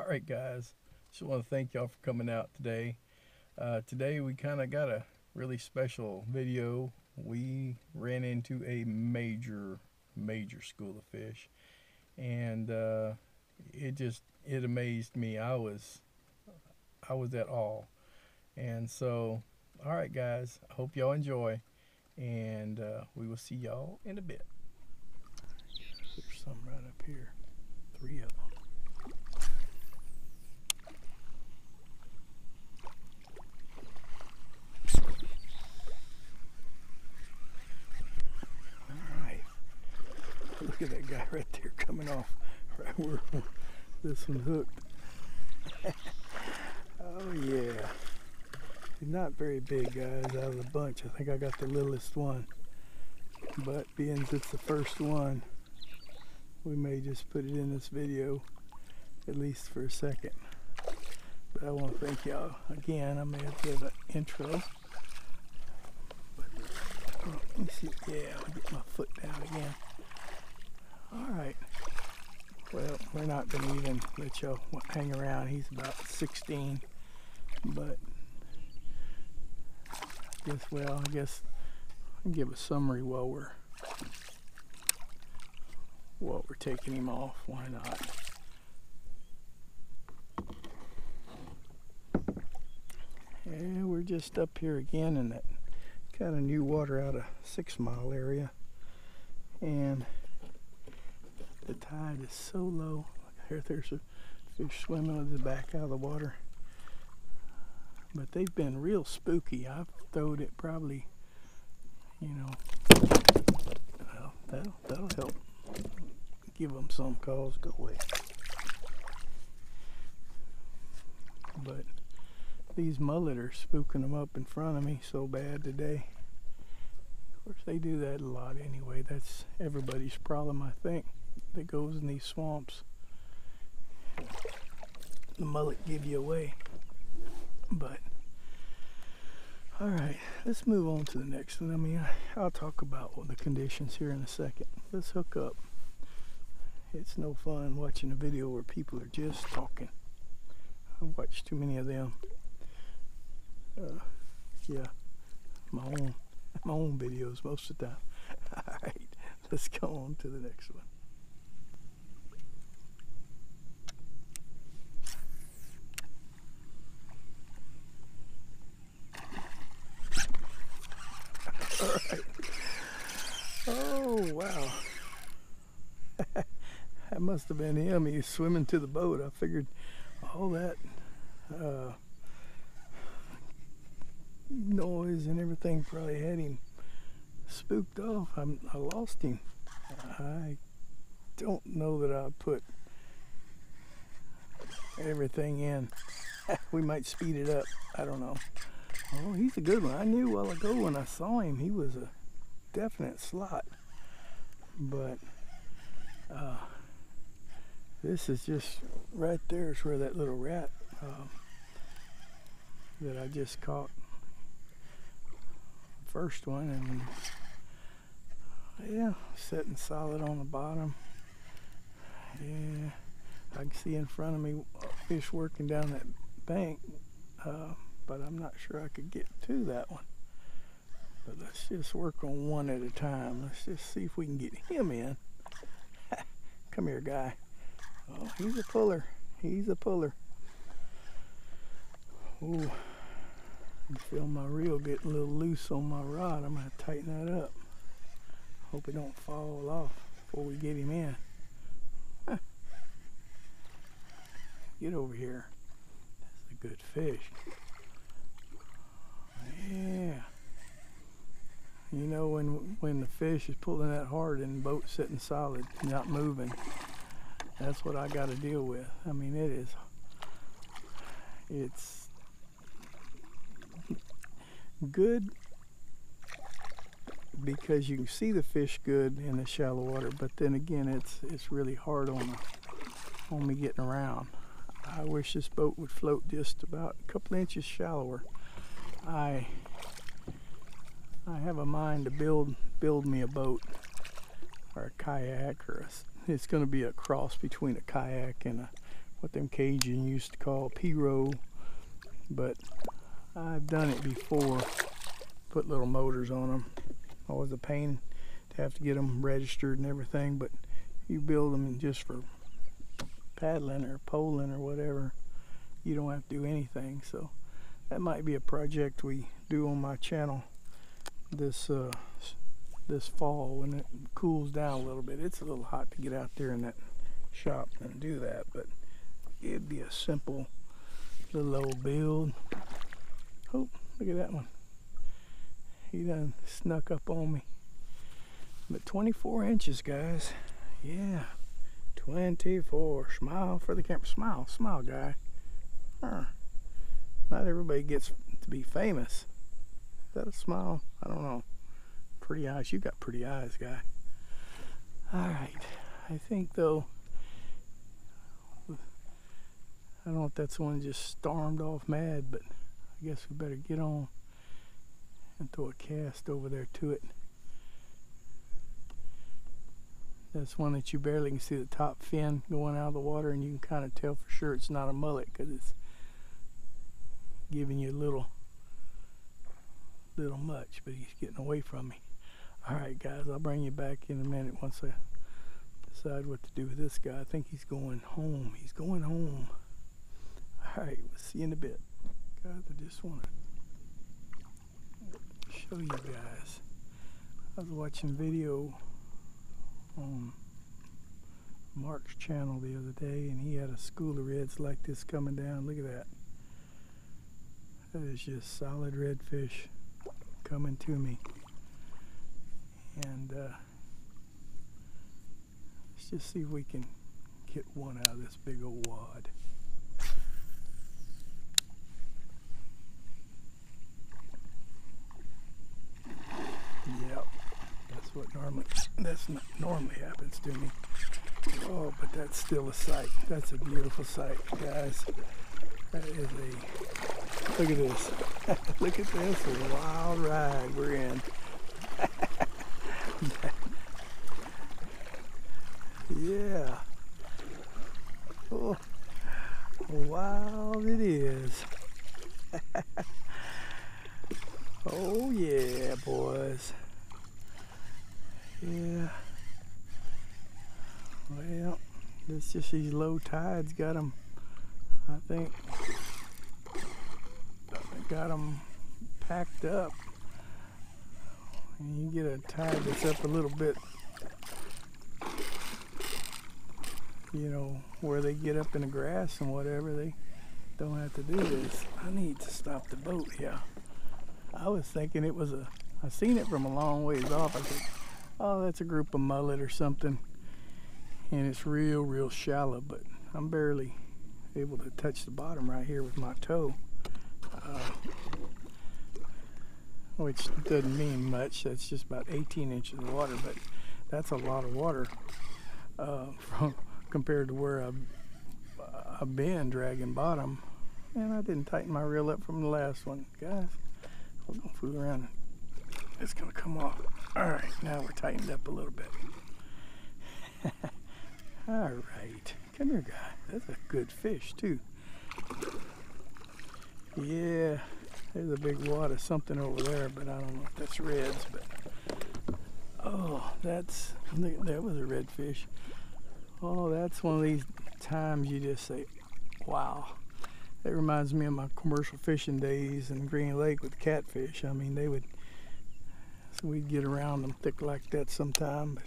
All right, guys. Just want to thank y'all for coming out today. Today we kind of got a really special video. We ran into a major school of fish, and it amazed me. I was at awe. And so, all right, guys. I hope y'all enjoy, and we will see y'all in a bit. There's some right up here. 3 of them. Look at that guy right there coming off right where this one's hooked. Oh yeah. He's not very big, guys, out of the bunch. I think I got the littlest one. But being as it's the first one, we may just put it in this video, at least for a second. But I want to thank y'all again. I may have to give an intro. But, let me see. Yeah, I'll get my foot down again. Alright, well, we're not going to even let y'all hang around. He's about 16, but I guess I'll give a summary while we're taking him off. Why not? And we're just up here again in that kind of new water out of 6 Mile area, and the tide is so low. There's a fish swimming with his back out of the water. But they've been real spooky. I've throwed it probably, well, that'll help give them some cause. Go away. But these mullet are spooking them up in front of me so bad today. Of course, they do that a lot anyway. That's everybody's problem, I think, that goes in these swamps. The mullet give you away. But all right, let's move on to the next one. I mean, I'll talk about the conditions here in a second. Let's hook up. It's no fun watching a video where people are just talking. I've watched too many of them. Yeah, my own videos most of the time. All right, let's go on to the next one. All right. Oh, wow. That must have been him. He was swimming to the boat. I figured all that noise and everything probably had him spooked off. I lost him. I don't know that I put everything in. We might speed it up. I don't know. Oh, he's a good one. I knew a while ago when I saw him, he was a definite slot. But this is just right there is where that little rat that I just caught, first one, and yeah, sitting solid on the bottom. Yeah, I can see in front of me fish working down that bank. But I'm not sure I could get to that one. But let's just work on one at a time. Let's just see if we can get him in. Come here, guy. Oh, he's a puller. He's a puller. Ooh, I feel my reel getting a little loose on my rod. I'm going to tighten that up. Hope it don't fall off before we get him in. Huh. Get over here. That's a good fish. Yeah. You know, when the fish is pulling that hard and the boat's sitting solid, not moving, that's what I got to deal with. I mean, it's good because you can see the fish good in the shallow water, but then again, it's really hard on me getting around. I wish this boat would float just about a couple inches shallower. I have a mind to build me a boat or a kayak, or it's going to be a cross between a kayak and a what them Cajun used to call P-row, but I've done it before. Put little motors on them. Always a pain to have to get them registered and everything, but you build them just for paddling or poling or whatever. You don't have to do anything, so that might be a project we do on my channel this fall when it cools down a little bit. It's a little hot to get out there in that shop and do that, but it'd be a simple little old build. Oh, look at that one. He done snuck up on me. But 24 inches, guys. Yeah, 24. Smile for the camera. Smile, smile, guy. Not everybody gets to be famous. Is that a smile? I don't know. Pretty eyes. You got pretty eyes, guy. Alright. I think, though, I don't know if that's one just stormed off mad, but I guess we better get on and throw a cast over there to it. That's one that you barely can see the top fin going out of the water, and you can kind of tell for sure it's not a mullet because it's giving you a little much, but he's getting away from me. Alright guys, I'll bring you back in a minute once I decide what to do with this guy. I think he's going home. He's going home. Alright, we'll see you in a bit. Guys, I just want to show you guys. I was watching a video on Mark's channel the other day, and he had a school of reds like this coming down. Look at that. That is just solid redfish coming to me. And let's just see if we can get one out of this big old wad. Yep, that's not normally happens to me. Oh, but that's still a sight. That's a beautiful sight, guys. That is a, look at this. Look at this, a wild ride we're in. Yeah. Oh, wild it is. Oh yeah, boys. Yeah. Well, it's just these low tides got them, I think got them packed up. And you get a tide that's up a little bit, you know, where they get up in the grass and whatever, they don't have to do this. I need to stop the boat here. I was thinking it was I seen it from a long ways off. I said, oh, that's a group of mullet or something. And it's real shallow, but I'm barely able to touch the bottom right here with my toe. Which doesn't mean much. That's just about 18 inches of water, but that's a lot of water compared to where I've been dragging bottom. And I didn't tighten my reel up from the last one, guys. We're gonna fool around. It's gonna come off. All right, now we're tightened up a little bit. All right, come here, guy. That's a good fish too. Yeah, there's a big wad of something over there, but I don't know if that's reds. But oh, that was a redfish. Oh, that's one of these times you just say, wow. That reminds me of my commercial fishing days in Green Lake with catfish. I mean, so we'd get around them thick like that sometime. But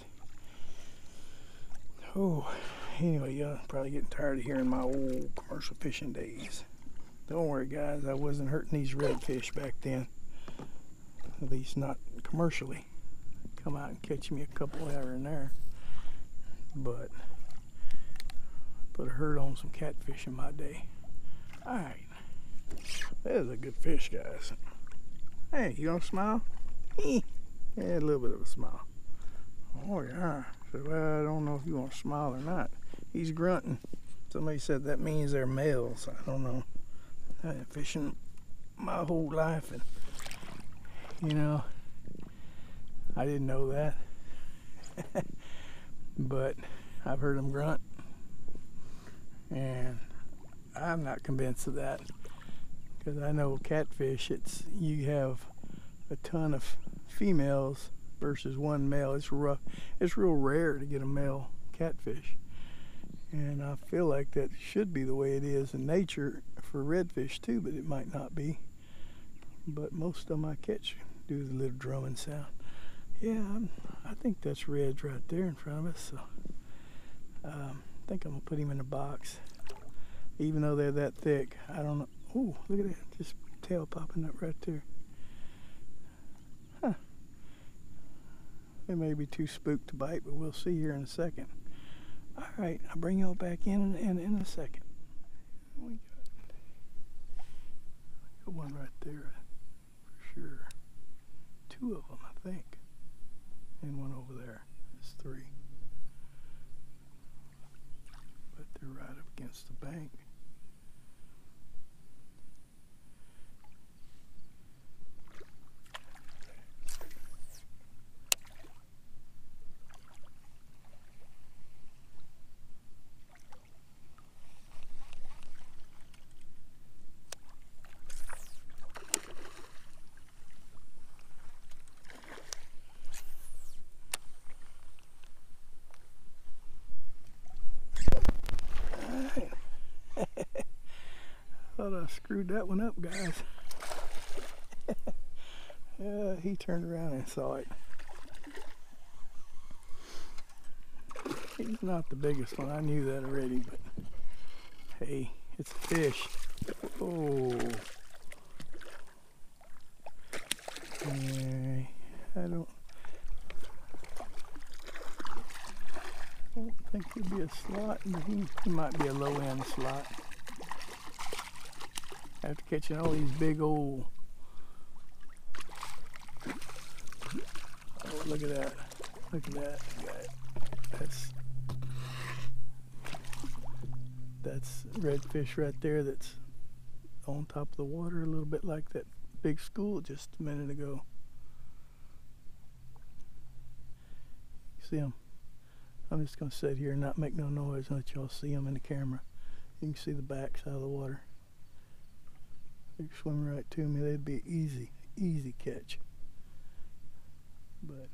oh, anyway, you're probably getting tired of hearing my old commercial fishing days. Don't worry, guys, I wasn't hurting these redfish back then. At least not commercially. Come out and catch me a couple here and there. But put a hurt on some catfish in my day. Alright. That is a good fish, guys. Hey, you gonna smile? Yeah, a little bit of a smile. Oh yeah. So, well, I don't know if you want to smile or not. He's grunting. Somebody said that means they're males. I don't know. I've been fishing my whole life, and you know, I didn't know that. But I've heard them grunt. And I'm not convinced of that, because I know catfish, you have a ton of females versus one male. It's real rare to get a male catfish, and I feel like that should be the way it is in nature for redfish too, but it might not be. But most of them I catch do the little drumming sound. Yeah, I think that's reds right there in front of us, so I think I'm gonna put him in a box. Even though they're that thick, I don't know. Oh, look at that, just tail popping up right there. Huh. They may be too spooked to bite, but we'll see here in a second. All right, I'll bring y'all back in a second. We got one right there for sure. Two of them, I think. And one over there. There's three. But they're right up against the bank. Thought I screwed that one up, guys. He turned around and saw it. He's not the biggest one. I knew that already, but hey, it's a fish. Oh. I don't think he'd be a slot, but he might be a low end slot. After catching all these big old, oh, look at that, that's redfish right there, that's on top of the water, a little bit like that big school just a minute ago. See him? I'm just going to sit here and not make no noise and let y'all see him in the camera. You can see the backside of the water. They're swimming right to me. They'd be easy catch. But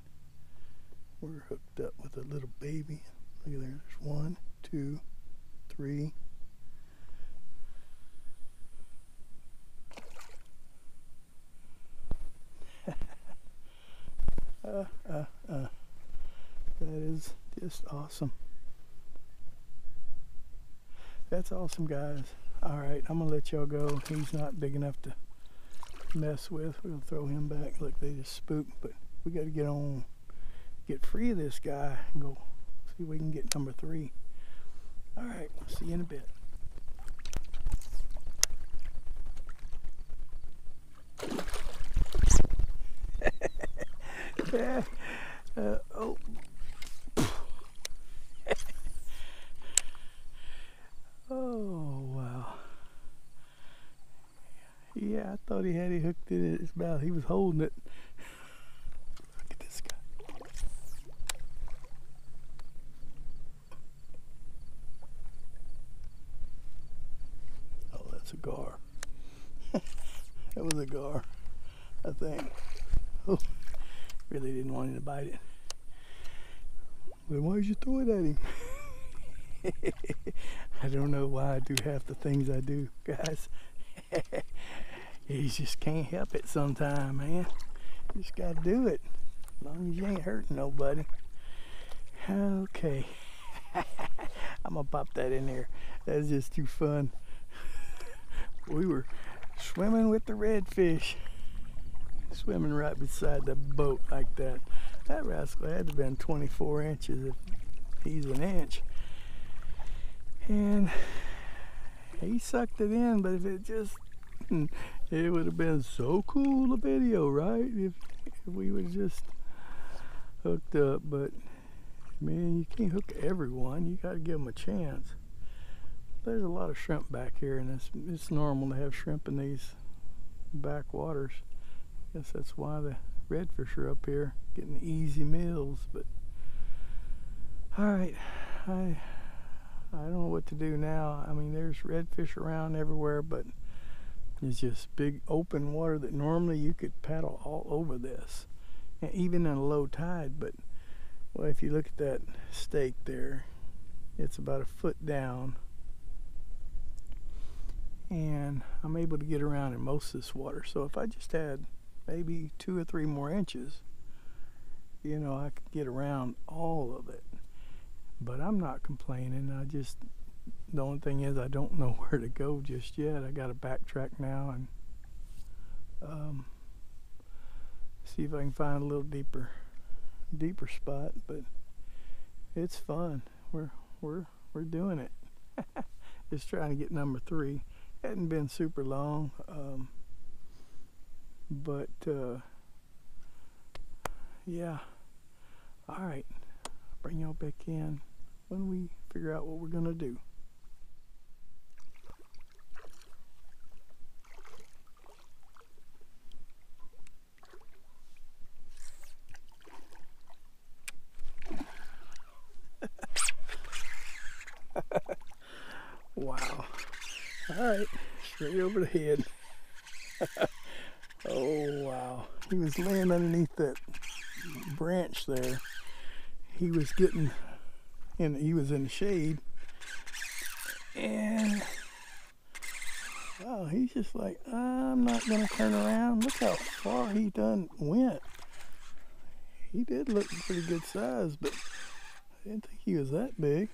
we're hooked up with a little baby. Look at there. There's 1, 2, 3. That is just awesome. That's awesome, guys. All right, I'm gonna let y'all go. He's not big enough to mess with. We'll throw him back. Look, they just spooked, but we got to get free of this guy and go see if we can get number 3. All right, we'll see you in a bit. Oh. Oh, wow. Yeah, I thought he had it hooked in his mouth. He was holding it. Look at this guy. Oh, that's a gar. That was a gar, I think. Oh, really didn't want him to bite it. Then why did you throw it at him? I don't know why I do half the things I do, guys. You just can't help it sometime, man. You just gotta do it, as long as you ain't hurting nobody. Okay. I'm gonna pop that in there. That's just too fun. We were swimming with the redfish, swimming right beside the boat like that. That rascal had to have been 24 inches if he's an inch. And he sucked it in, but if it just, it would have been so cool, the video, right? If we would just hooked up. But man, you can't hook everyone. You got to give them a chance. There's a lot of shrimp back here, and it's normal to have shrimp in these backwaters. I guess that's why the redfish are up here getting easy meals. But all right, I don't know what to do now. I mean, there's redfish around everywhere, but it's just big open water that normally you could paddle all over this, and even in a low tide. But well, if you look at that stake there, it's about a foot down, and I'm able to get around in most of this water. So if I just had maybe 2 or 3 more inches, you know, I could get around all of it. But I'm not complaining. The only thing is I don't know where to go just yet. I got to backtrack now and see if I can find a little deeper spot. But it's fun. We're doing it. Just trying to get number 3. Hadn't been super long, but yeah. All right, bring y'all back in when we figure out what we're gonna do. Wow. All right, straight over the head. Oh, wow. He was laying underneath that branch there. He was getting in, he was in the shade. And, wow, he's just like, I'm not going to turn around. Look how far he done went. He did look pretty good size, but I didn't think he was that big.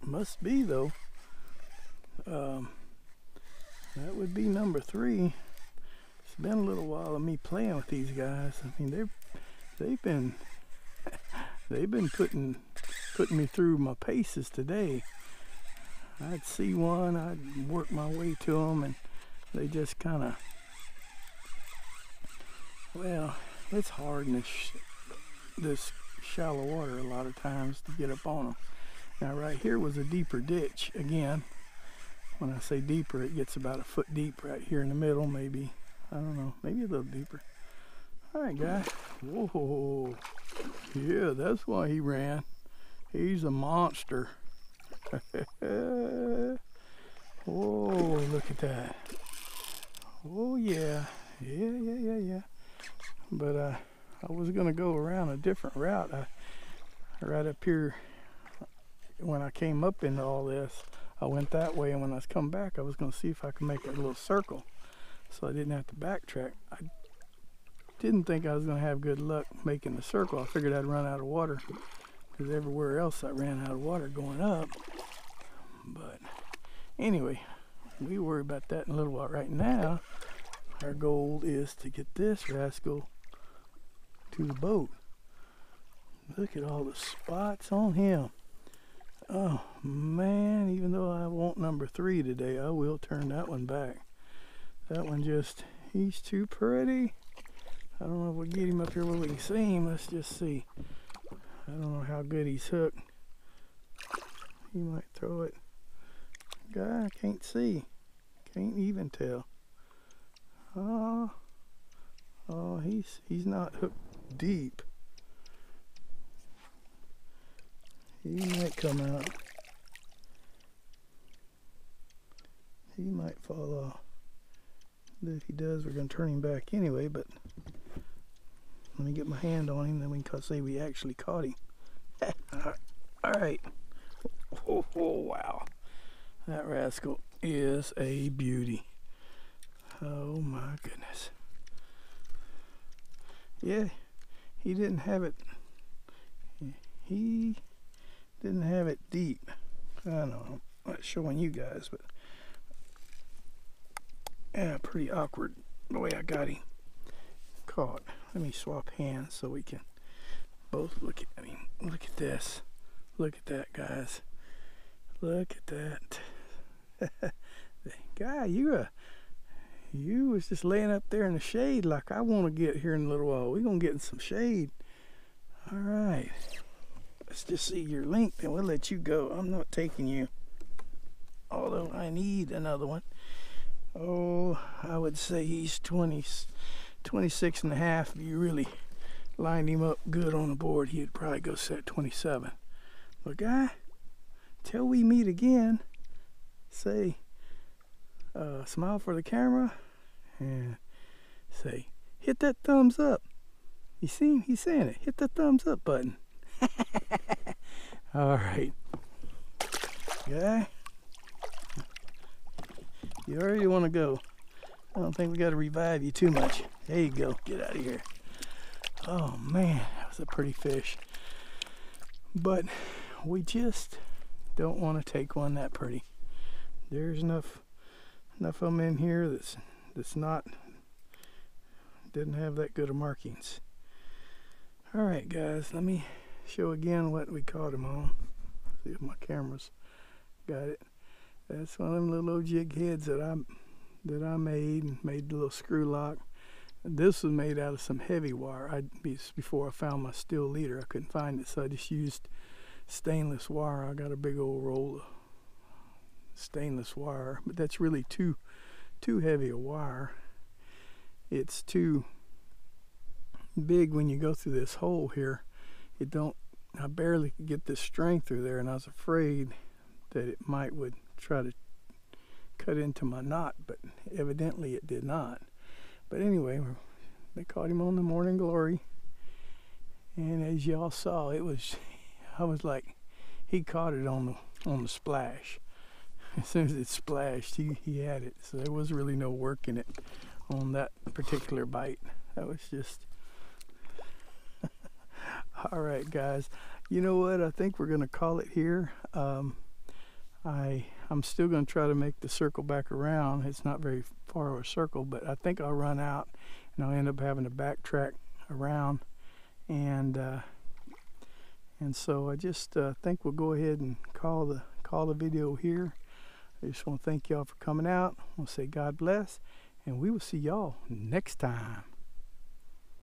Must be, though. That would be number 3. It's been a little while of me playing with these guys. I mean, they've been putting me through my paces today. I'd see one, I'd work my way to them, and they just kind of, well, it's hard in this shallow water a lot of times to get up on them. Now right here was a deeper ditch again. When I say deeper, it gets about a foot deep right here in the middle, maybe. I don't know, maybe a little deeper. All right, guys. Whoa. Yeah, that's why he ran. He's a monster. Whoa, look at that. Oh, yeah. Yeah. But I was going to go around a different route. Right up here, when I came up into all this, I went that way, and when I was coming back, I was going to see if I could make a little circle so I didn't have to backtrack. I didn't think I was going to have good luck making the circle. I figured I'd run out of water because everywhere else I ran out of water going up. But anyway, we worry about that in a little while. Right now, our goal is to get this rascal to the boat. Look at all the spots on him. Oh man, even though I want number 3 today, I will turn that one back. That one just, he's too pretty. I don't know if we'll get him up here where we can see him. Let's just see. I don't know how good he's hooked. He might throw it. Guy, I can't see. Can't even tell. Oh, he's not hooked deep. He might come out. He might fall off. But if he does, we're going to turn him back anyway, but let me get my hand on him, then we can say we actually caught him. Alright. Oh, wow. That rascal is a beauty. Oh my goodness. Yeah, he didn't have it. He didn't have it deep. I don't know. I'm not showing you guys, but yeah, pretty awkward the way I got him caught. Let me swap hands so we can both look at him. Look at this. Look at that, guys. Look at that. Guy, you was just laying up there in the shade like I want to get here in a little while. We're going to get in some shade. All right. Let's just see your length and we'll let you go. I'm not taking you. Although I need another one. Oh, I would say he's 26 and a half. If you really lined him up good on the board, he'd probably go set 27. But guy, till we meet again, say, smile for the camera and say, hit that thumbs up. You see him? He's saying it. Hit the thumbs up button. All right. Okay. You already want to go. I don't think we got to revive you too much. There you go. Get out of here. Oh man, that was a pretty fish. But we just don't want to take one that pretty. There's enough of them in here that's didn't have that good of markings. All right, guys, let me show again what we caught him on. See if my camera's got it. That's one of them little old jig heads that I made the little screw lock. This was made out of some heavy wire. Before I found my steel leader, I couldn't find it, so I just used stainless wire. I got a big old roll of stainless wire, but that's really too heavy a wire. It's too big when you go through this hole here. I barely could get this string through there, and I was afraid that it would try to cut into my knot, but evidently it did not. But anyway, they caught him on the Morning Glory, and as y'all saw, I was like, he caught it on the splash. As soon as it splashed, he had it. So there was really no work in it on that particular bite. That was just all right, guys. You know what? I think we're gonna call it here. I'm still going to try to make the circle back around. It's not very far of a circle, but I think I'll run out and I'll end up having to backtrack around. And so I just think we'll go ahead and call the video here. I just want to thank y'all for coming out. I want to say God bless, and we will see y'all next time.